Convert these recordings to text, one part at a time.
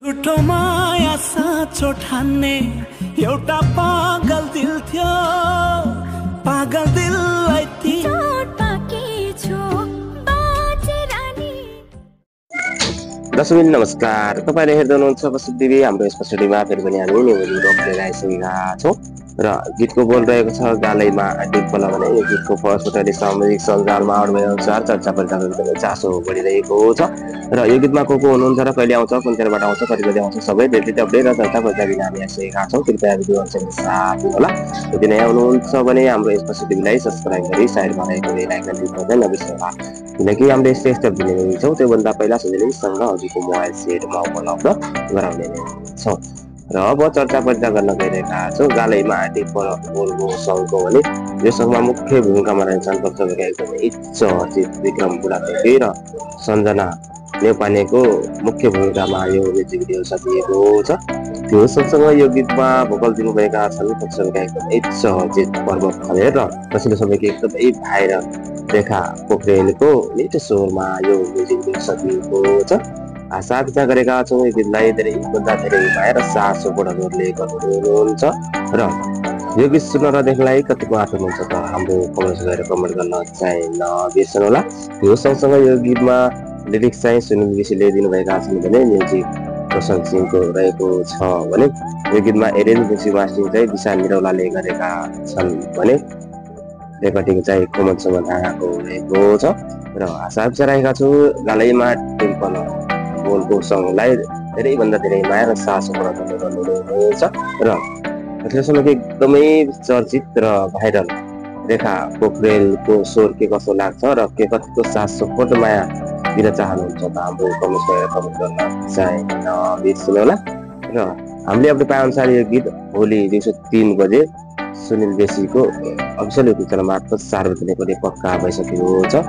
झुटो माया साँचो ठान्ने एउटा पागल दिल थियो। पागल दिललाई दर्शक नमस्कार, तपाईले हेर्दै हुनुहुन्छ प्रसिद्ध टिभी। हाम्रो स्पष्ट टिभीमा फेरि पनि हामी नेवली रोक लिएर आइसकेका छौँ र गीतको बोल रहेको छ गालैमा डिम्पल भने। यो गीतको फर्स्ट सामाजिक सञ्जालमा आउट भए अनुसार चर्चा परिचर्चा एकदमै चासो बढिरहेको छ र यो गीतमा को हुनुहुन्छ र कहिले आउँछ, कुन बेलाबाट आउँछ, कति बजे आउँछ, सबै डेट अपडेट र चर्चा परिचर्चा दिन हामी आइसकेका छौँ। कृपया भिडियो अन्त्यसम्म साथ दिनुहोला। यदि नयाँ हुनुहुन्छ भने हाम्रो स्पष्ट टिभीलाई सब्स्क्राइब गरी साइडमा रहेको बेल आइकन क्लिक गर्दै नबिर्सनुहोला, किनकि हामीले यस्तो यस्तो दिने छौँ। त्योभन्दा पहिला सजिलैसँग हजुरको मोबाइल सेटमा उपलब्ध गराउने छौँ। र अब चर्चा परिचर्चा गर्न गइरहेका छौँ गालैमा डिम्पल बोलको सङ्घको भने। यो सङ्घमा मुख्य भूमिकामा रहन्छन् पक्षका एकदमै चर्चित विक्रम बुढाथोकी र सञ्जना नेपानेको मुख्य भूमिकामा यो म्युजिक भिडियो सकिएको छ। त्यो सँगसँगै यो गीतमा भोकल दिनुभएका छन् पक्षका एकदमै चर्चित पर्वत खरेल र पछिल्लो समयको एकदमै भाइरल रेखा पोखरेलको मिठो स्वरमा यो म्युजिक भिडियो सकिएको छ। आशा विचार गरेका छौँ यो गीतलाई धेरैभन्दा धेरै माया र साथ सपोर्टहरूले गर्नुहुन्छ र यो गीत सुन्न र देख्नलाई कतिको आँट हुनुहुन्छ त हाम्रो कमेन्ट्स गरेर कमेन्ट गर्न चाहिँ नबिर्सनुहोला। यो सँगसँगै यो गीतमा लिरिक्स चाहिँ सुनिल विशीले दिनुभएका छन् भने म्युजिक प्रशान्त सिंहको रहेको छ भने। यो गीतमा एरेन्ज म्युजिक मास्टरिङ चाहिँ विशाल निरौलाले गरेका छन् भने रेकर्डिङ चाहिँ कोमलसँग ढाकाको रहेको छ र आशा विचार राखेका छु गालैमा डिम्पल बोलको सङ्घलाई धेरैभन्दा धेरै माया र सास गर्नुहुनेछ र पछिल्लो समयको एकदमै चर्चित र भाइरल रेखा पोखरेलको स्वर के कस्तो लाग्छ र के कतिको सास सपोर्ट माया दिन चाहनुहुन्छ त हाम्रो कमेन्ट गरेर कमेन्ट गर्न चाहिँ नबिर्सनुहोला। र हामीले अपडेट पाएअनुसार यो गीत भोलि दिउँसो 3 बजे सुनिल विशीको अफिसियल युट्युब च्यानल मार्फत सार्वजनिक गर्ने पक्का भइसकेको छ।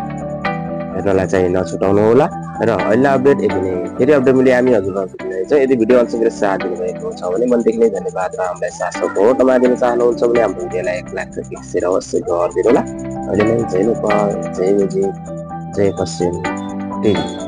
हेर्नलाई चाहिँ नछुटाउनु होला र अहिले अपडेट यति नै। फेरि अपडेट मिले हामी हजुरहरूलाई चाहिँ यदि भिडियो अन्तिमतिर साथ दिनुभएको छ भने मनदेखि नै धन्यवाद र हामीलाई साथ सपोर्टमा दिन चाहनुहुन्छ भने हाम्रो भिडियोलाई एक लाइक र शेयर अवश्य गरिदिनु होला। अहिले नै जय नेपाल, जय म्युजिक, जय पश्चिम टिभी।